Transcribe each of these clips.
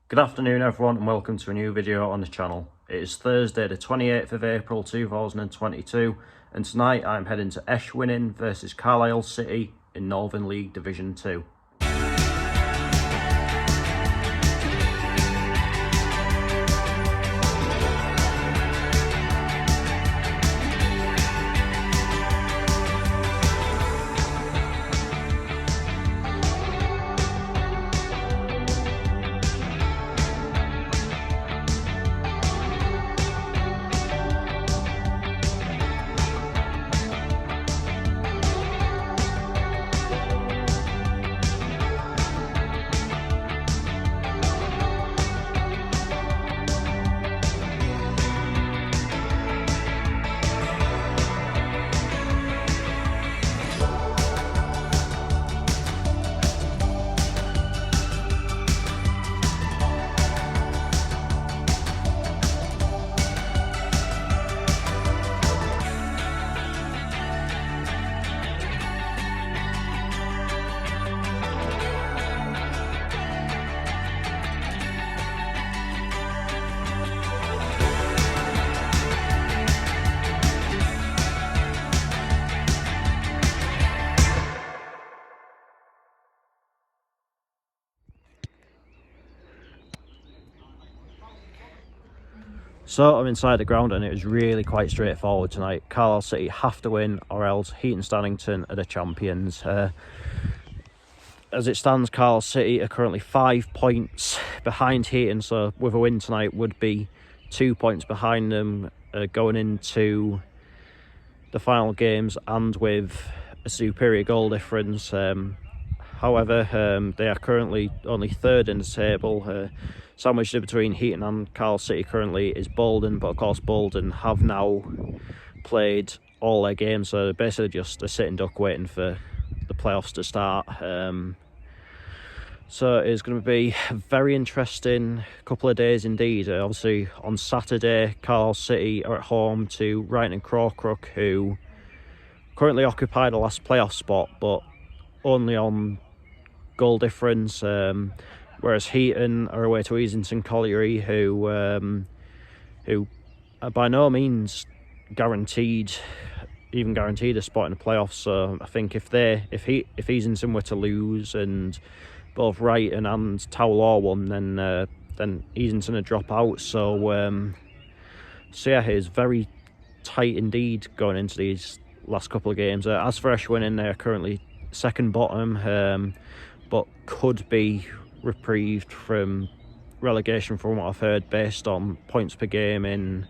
Good afternoon everyone and welcome to a new video on the channel. It is Thursday the 28th of April 2022 and tonight I'm heading to Esh Winning versus Carlisle City in Northern League Division 2. So I'm inside the ground and it was really quite straightforward tonight. Carlisle City have to win or else Heaton Stannington are the champions. As it stands, Carlisle City are currently 5 points behind Heaton, so with a win tonight would be 2 points behind them going into the final games and with a superior goal difference. However, they are currently only third in the table. Sandwiched in between Heaton and Carlisle City currently is Bolden, but of course Bolden have now played all their games, so they're basically just a sitting duck waiting for the playoffs to start. So it's going to be a very interesting couple of days indeed. Obviously on Saturday, Carlisle City are at home to Wrighton and Crawcrook, who currently occupy the last playoff spot, but only on goal difference. Whereas Heaton are away to Easington Colliery, who are by no means guaranteed a spot in the playoffs. So I think if Easington were to lose and both Wrighton and Towlaw won, then Easington would drop out. So yeah, it's very tight indeed going into these last couple of games. As for Esh Winning, they're currently second bottom, but could be reprieved from relegation from what I've heard based on points per game in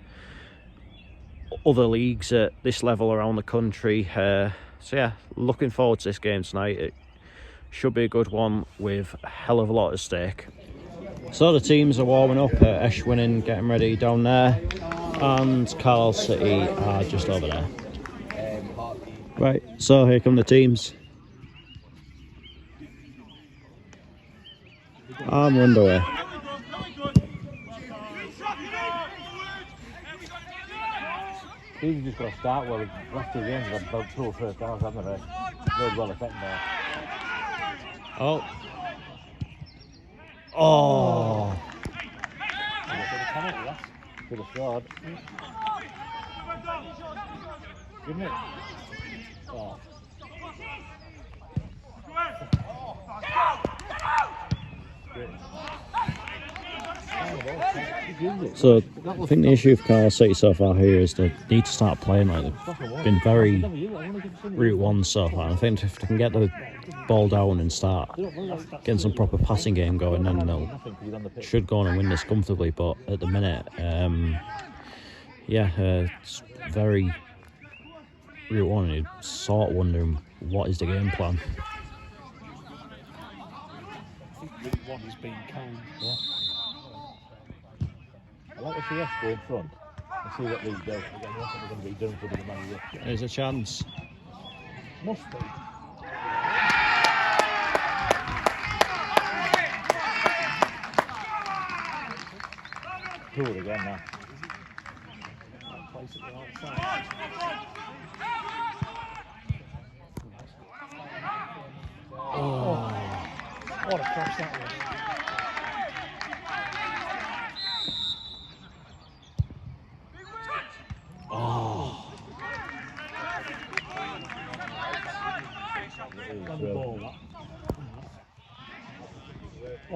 other leagues at this level around the country. So yeah, looking forward to this game tonight. It should be a good one with a hell of a lot at stake. So the teams are warming up, Esh Winning getting ready down there and Carlisle City are just over there. Right, so here come the teams. I'm underway. He's just got to start well. The last two games have had about 2 first halves, haven't they? Very well affected there. Oh. Oh. Could have scored. Didn't it? Oh. So I think the issue with Carlisle City so far here is they need to start playing like they've been very Route 1 so far. I think if they can get the ball down and start getting some proper passing game going, then they should go on and win this comfortably. But at the minute, it's very Route 1 and you're sort of wondering what is the game plan. I think Route 1 is being kind. Yeah. I'd like to see us go in front and see what these do. Again, what's going to be done for the manager? There's a chance. Must be. Do it again now. Place it the right side. Oh. What a cross that was.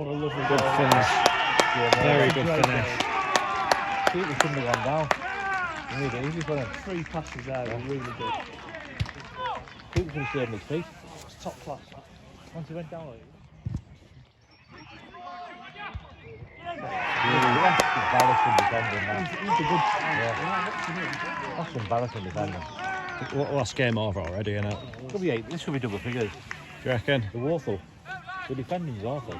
What a lovely Good goal. finish. Very good Great finish. goal. Keeper shouldn't have gone down. He made it easy for him. 3 passes there were really good. Keeper could have saved his feet. It's top class. That. Once he went down like embarrassing defending now. He's a good. Yeah. That's embarrassing defending. Last game over already, innit? Could be 8. This should be double figures. Do you reckon? The awful. The defending's awful.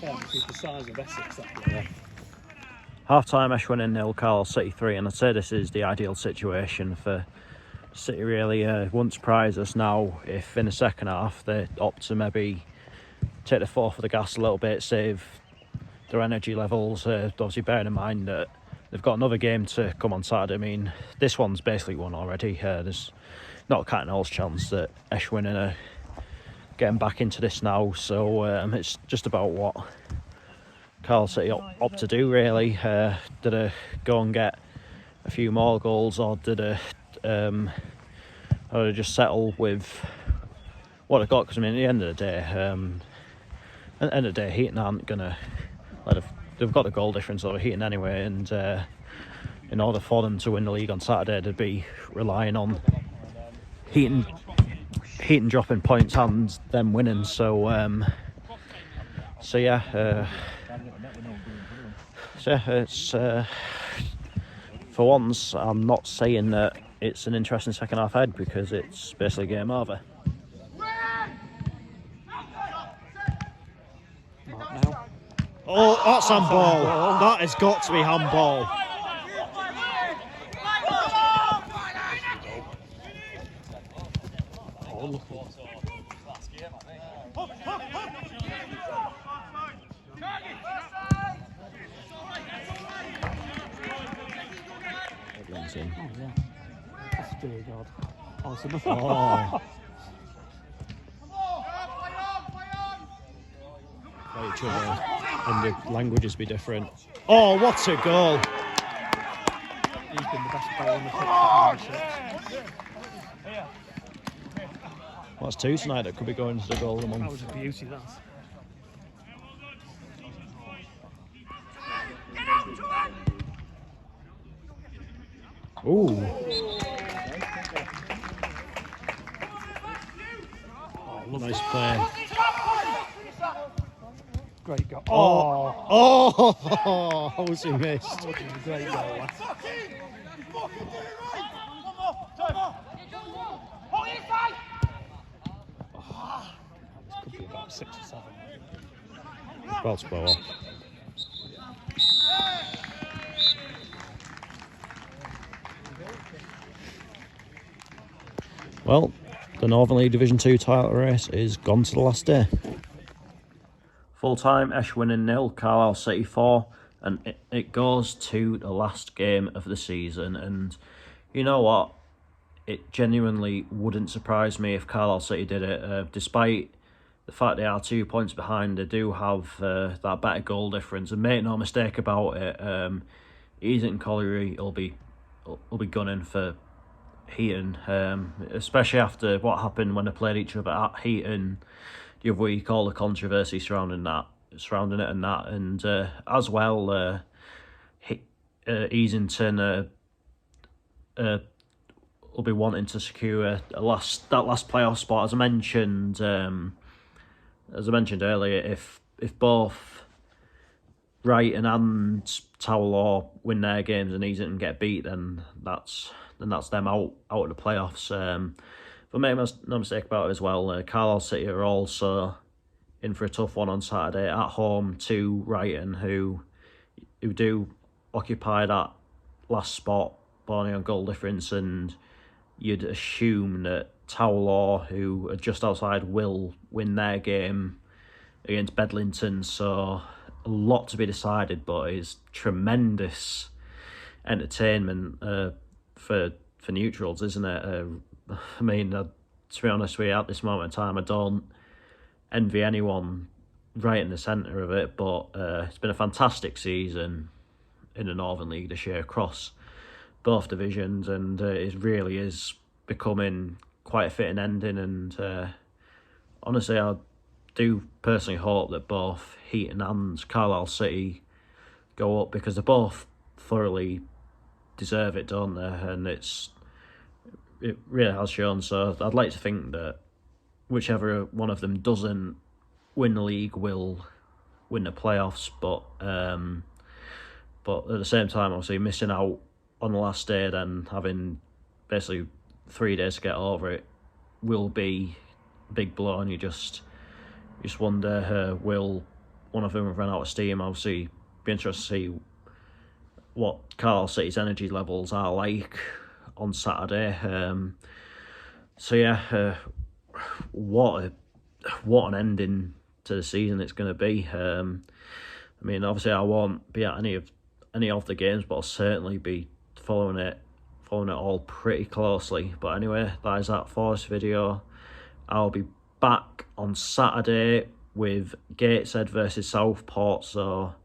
Yeah, because the size of Essex. That Yeah. Half time, Esh Winning 0, Carlisle City 3, and I'd say this is the ideal situation for City, really. Wouldn't surprise us now if in the second half they opt to maybe take the foot off of the gas a little bit, save their energy levels. Obviously, bearing in mind that they've got another game to come on Saturday. I mean, this one's basically won already. There's not a cat and hall's chance that Esh Winning are getting back into this now, so it's just about what Carlisle City opt to do, really. Did they go and get a few more goals, or did they just settle with what they got? Because I mean, at the end of the day, Heaton aren't gonna. They've got the goal difference over Heaton anyway, and in order for them to win the league on Saturday, they'd be relying on Heaton dropping points and them winning. So yeah. So it's for once, I'm not saying that it's an interesting second half ahead, because it's basically game over. now. Oh, that's handball. That has got to be handball. Oh, look. Everyone's in. Oh, yeah. Oh, dear God. Oh, it's another. Oh. Play each other, and the languages be different. Oh, what a goal! He's been the best player on the pitch for 96. Well, that's 2 tonight that could be going to the goal of the That month. was a beauty, that. Ooh. Oh, Nice play. Great goal. Oh! Oh! How's he missed? That was a great goal, that. This could be about 6 or 7. About to blow off. Well, the Northern League Division 2 title race is gone to the last day. Full time, Esh Winning 0, Carlisle City 4, and it goes to the last game of the season. And you know what? It genuinely wouldn't surprise me if Carlisle City did it. Despite the fact they are 2 points behind, they do have that better goal difference. And make no mistake about it, Easton Colliery will be gunning for Heaton, especially after what happened when they played each other at Heaton the other week, all the controversy surrounding it and that, and as well, Easington will be wanting to secure that last playoff spot. As I mentioned earlier, if both Brighton and Tower win their games and Easington get beat, then that's them out of the playoffs. But make no mistake about it as well, Carlisle City are also in for a tough one on Saturday at home to Brighton, who do occupy that last spot, born on goal difference, and you'd assume that Tower, who are just outside, will win their game against Bedlington. So a lot to be decided, but it's tremendous entertainment for neutrals, isn't it? I mean, to be honest with you, at this moment in time, I don't envy anyone right in the centre of it, but it's been a fantastic season in the Northern League this year across both divisions, and it really is becoming quite a fitting ending. And honestly, I do personally hope that both Heaton and Carlisle City go up, because they both thoroughly deserve it, don't they? And it really has shown. So I'd like to think that whichever one of them doesn't win the league will win the playoffs, but at the same time, obviously missing out on the last day, then having basically 3 days to get over it, will be a big blow. And you just wonder, will one of them have run out of steam? Obviously, be interested to see what Carlisle City's energy levels are like on Saturday. So yeah, what an ending to the season it's going to be. I mean, obviously I won't be at any of the games, but I'll certainly be following it all pretty closely. But anyway, that is that for this video. I'll be back on Saturday with Gateshead versus Southport. So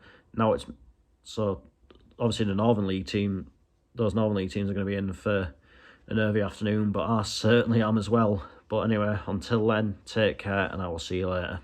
obviously the Northern League team, those Northern League teams are going to be in for a nervy afternoon, but I certainly am as well. But anyway, until then, take care, and I will see you later.